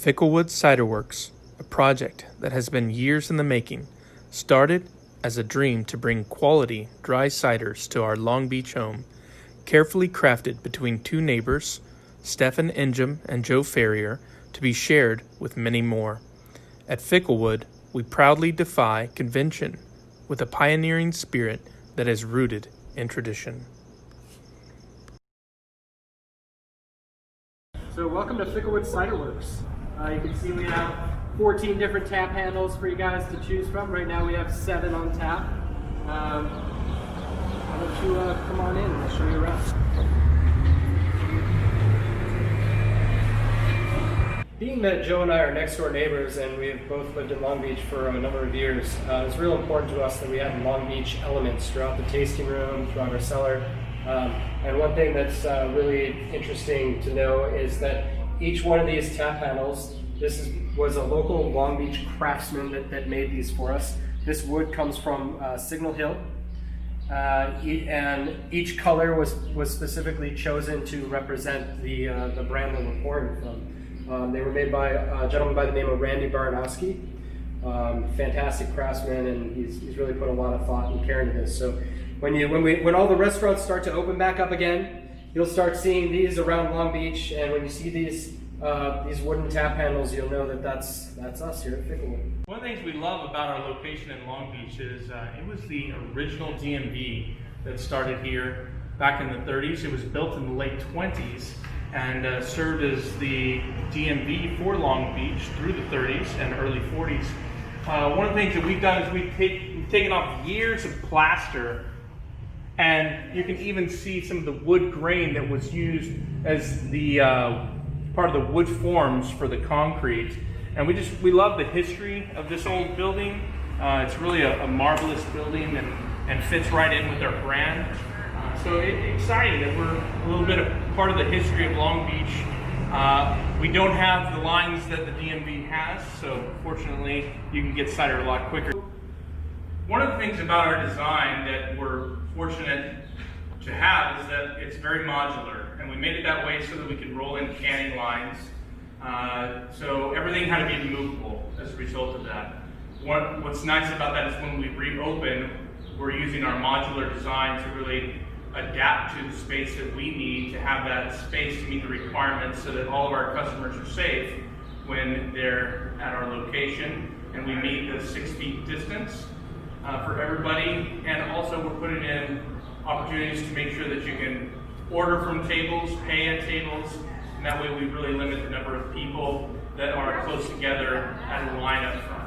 Ficklewood Ciderworks, a project that has been years in the making, started as a dream to bring quality dry ciders to our Long Beach home, carefully crafted between two neighbors, Stephen Ingham and Joe Ferrier, to be shared with many more. At Ficklewood, we proudly defy convention with a pioneering spirit that is rooted in tradition. So welcome to Ficklewood Ciderworks. You can see we have 14 different tap handles for you guys to choose from. Right now we have 7 on tap. Why don't you come on in and I'll show you around. Being that Joe and I are next door neighbors and we have both lived in Long Beach for a number of years, it's real important to us that we have Long Beach elements throughout the tasting room, throughout our cellar. And one thing that's really interesting to know is that each one of these tap handles, was a local Long Beach craftsman that made these for us. This wood comes from Signal Hill, and each color was specifically chosen to represent the brand that we're pouring from. They were made by a gentleman by the name of Randy Baranowski, fantastic craftsman, and he's really put a lot of thought and care into this. So when all the restaurants start to open back up again, you'll start seeing these around Long Beach, and when you see these wooden tap handles, you'll know that that's us here at Ficklewood. One of the things we love about our location in Long Beach is it was the original DMV that started here back in the 30s. It was built in the late 20s and served as the DMV for Long Beach through the 30s and early 40s. One of the things that we've done is we've taken off years of plaster, and you can even see some of the wood grain that was used as the part of the wood forms for the concrete. And we love the history of this old building. It's really a marvelous building and fits right in with our brand. So exciting that we're a little bit of part of the history of Long Beach. We don't have the lines that the DMV has, so fortunately you can get cider a lot quicker. One of the things about our design that we're fortunate to have is that it's very modular, and we made it that way so that we could roll in canning lines. So everything had to be movable as a result of that. What's nice about that is when we reopen, we're using our modular design to really adapt to the space that we need to have that space to meet the requirements so that all of our customers are safe when they're at our location, and we meet the 6 feet distance for everybody. And also we're putting in opportunities to make sure that you can order from tables, pay at tables, and that way we really limit the number of people that are close together at a line up front.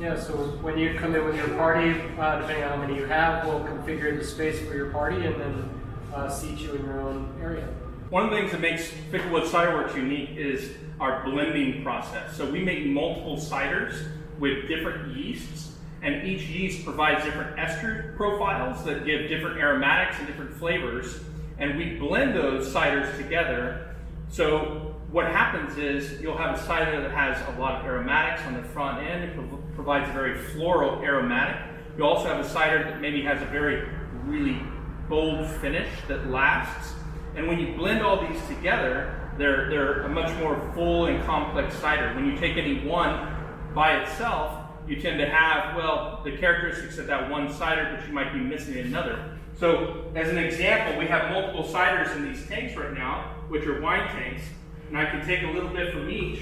Yeah, so when you come in with your party, depending on how many you have, we'll configure the space for your party and then seat you in your own area. One of the things that makes Ficklewood Ciderworks unique is our blending process. So we make multiple ciders with different yeasts, and each yeast provides different ester profiles that give different aromatics and different flavors, and we blend those ciders together. So what happens is you'll have a cider that has a lot of aromatics on the front end. It provides a very floral aromatic. You also have a cider that maybe has a very really bold finish that lasts. And when you blend all these together, they're a much more full and complex cider. When you take any one by itself, you tend to have, well, the characteristics of that one cider, but you might be missing another. So as an example, we have multiple ciders in these tanks right now, which are wine tanks, and I can take a little bit from each,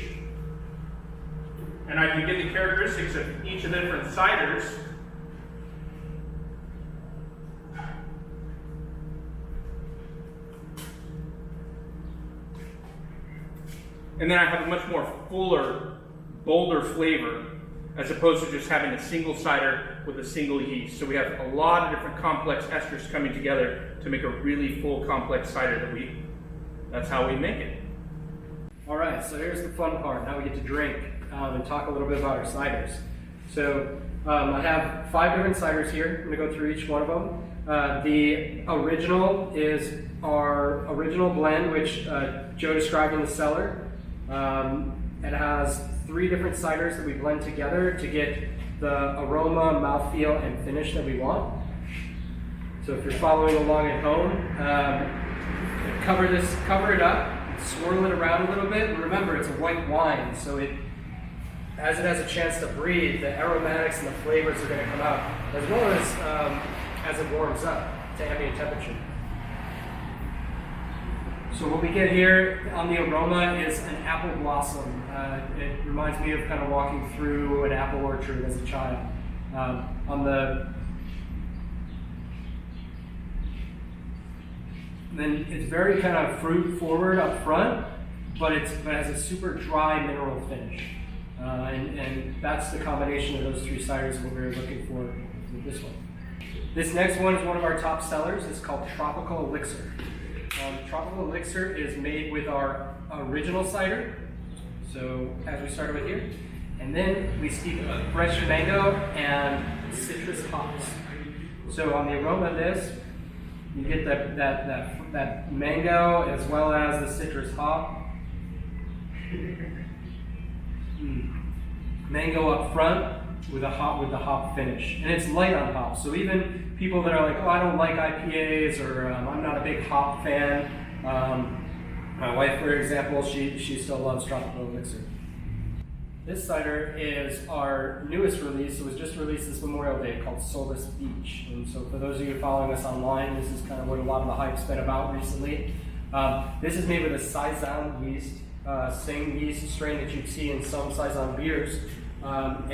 and I can get the characteristics of each of the different ciders. And then I have a much more fuller, bolder flavor, as opposed to just having a single cider with a single yeast. So we have a lot of different complex esters coming together to make a really full, complex cider that's how we make it. All right, so here's the fun part. Now we get to drink and talk a little bit about our ciders. So I have 5 different ciders here. I'm gonna go through each one of them. The original is our original blend, which Joe described in the cellar. It has 3 different ciders that we blend together to get the aroma, mouthfeel, and finish that we want. So if you're following along at home, cover it up swirl it around a little bit. Remember, it's a white wine, so as it has a chance to breathe, the aromatics and the flavors are going to come out, as well as it warms up to ambient temperature. So what we get here on the aroma is an apple blossom. It reminds me of kind of walking through an apple orchard as a child. Then it's very kind of fruit forward up front, but it has a super dry mineral finish. And that's the combination of those three ciders what we were looking for with this one. This next one is one of our top sellers. It's called Tropical Elixir. Tropical Elixir is made with our original cider, so as we started with here, and then we steep fresh mango and citrus hops. So on the aroma of this, you get that mango as well as the citrus hop. Mango up front with the hop finish, and it's light on hops. So even people that are like, oh, I don't like IPAs, or I'm not a big hop fan. My wife, for example, she still loves Tropical Elixir. This cider is our newest release. It was just released this Memorial Day, called Solstice Beach. And so for those of you following us online, this is kind of what a lot of the hype's been about recently. This is made with a Saison yeast, same yeast strain that you'd see in some Saison beers, but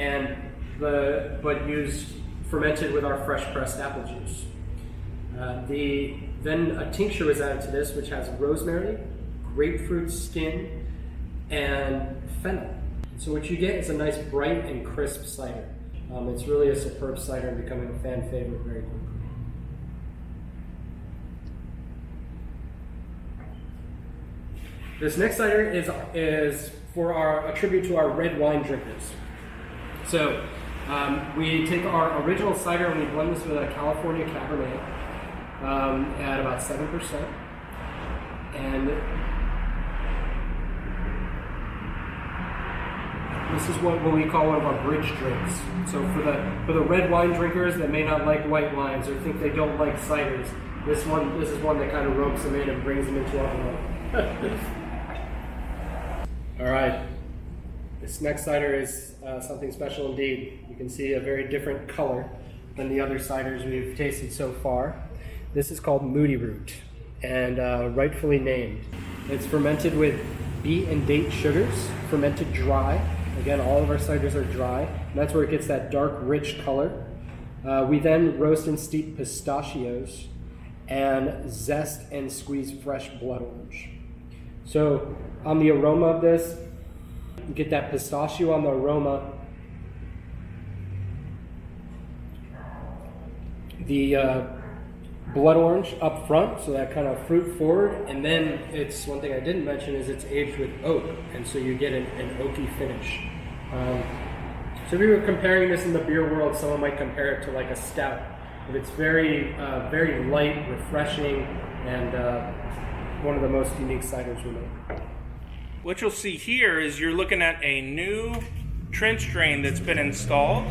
used fermented with our fresh pressed apple juice. Then a tincture was added to this, which has rosemary, grapefruit skin, and fennel. So what you get is a nice bright and crisp cider. It's really a superb cider and becoming a fan favorite very quickly. This next cider is for a tribute to our red wine drinkers. So we take our original cider and we blend this with a California Cabernet at about 7%. And this is what we call one of our bridge drinks. So for the red wine drinkers that may not like white wines or think they don't like ciders, this is one that kind of ropes them in and brings them into our world. All right, this next cider is something special indeed. You can see a very different color than the other ciders we've tasted so far. This is called Moody Root, and rightfully named. It's fermented with beet and date sugars, fermented dry. Again, all of our ciders are dry, and that's where it gets that dark, rich color. We then roast and steep pistachios and zest and squeeze fresh blood orange. So on the aroma of this, you get that pistachio on the aroma. The blood orange up front, so that kind of fruit forward, and then it's one thing I didn't mention is it's aged with oak, and so you get an oaky finish. So if we were comparing this in the beer world, someone might compare it to like a stout, but it's very light, refreshing, and one of the most unique ciders we make. What you'll see here is you're looking at a new trench drain that's been installed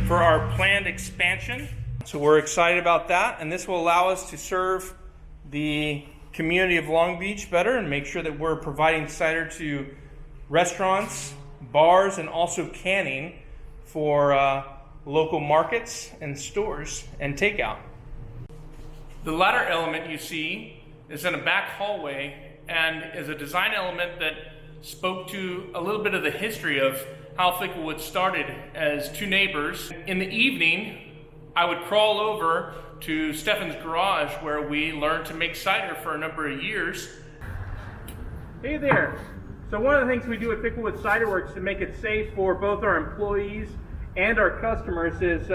for our planned expansion. So we're excited about that, and this will allow us to serve the community of Long Beach better and make sure that we're providing cider to restaurants, bars, and also canning for local markets and stores and takeout. The latter element you see is in a back hallway and is a design element that spoke to a little bit of the history of how Ficklewood started as two neighbors. In the evening, I would crawl over to Stefan's garage where we learned to make cider for a number of years. Hey there. So one of the things we do at Ficklewood Ciderworks to make it safe for both our employees and our customers is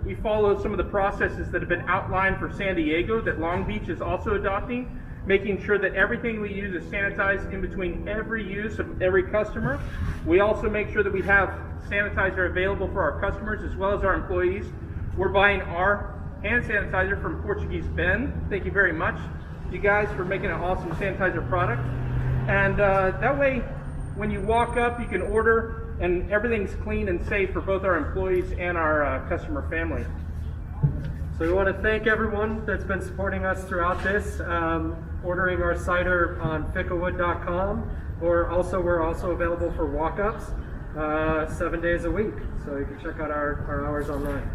we follow some of the processes that have been outlined for San Diego that Long Beach is also adopting, making sure that everything we use is sanitized in between every use of every customer. We also make sure that we have sanitizer available for our customers as well as our employees. We're buying our hand sanitizer from Portuguese Ben. Thank you very much, you guys, for making an awesome sanitizer product. And that way, when you walk up, you can order, and everything's clean and safe for both our employees and our customer family. So we want to thank everyone that's been supporting us throughout this. ordering our cider on ficklewood.com, or also we're also available for walk-ups 7 days a week. So you can check out our hours online.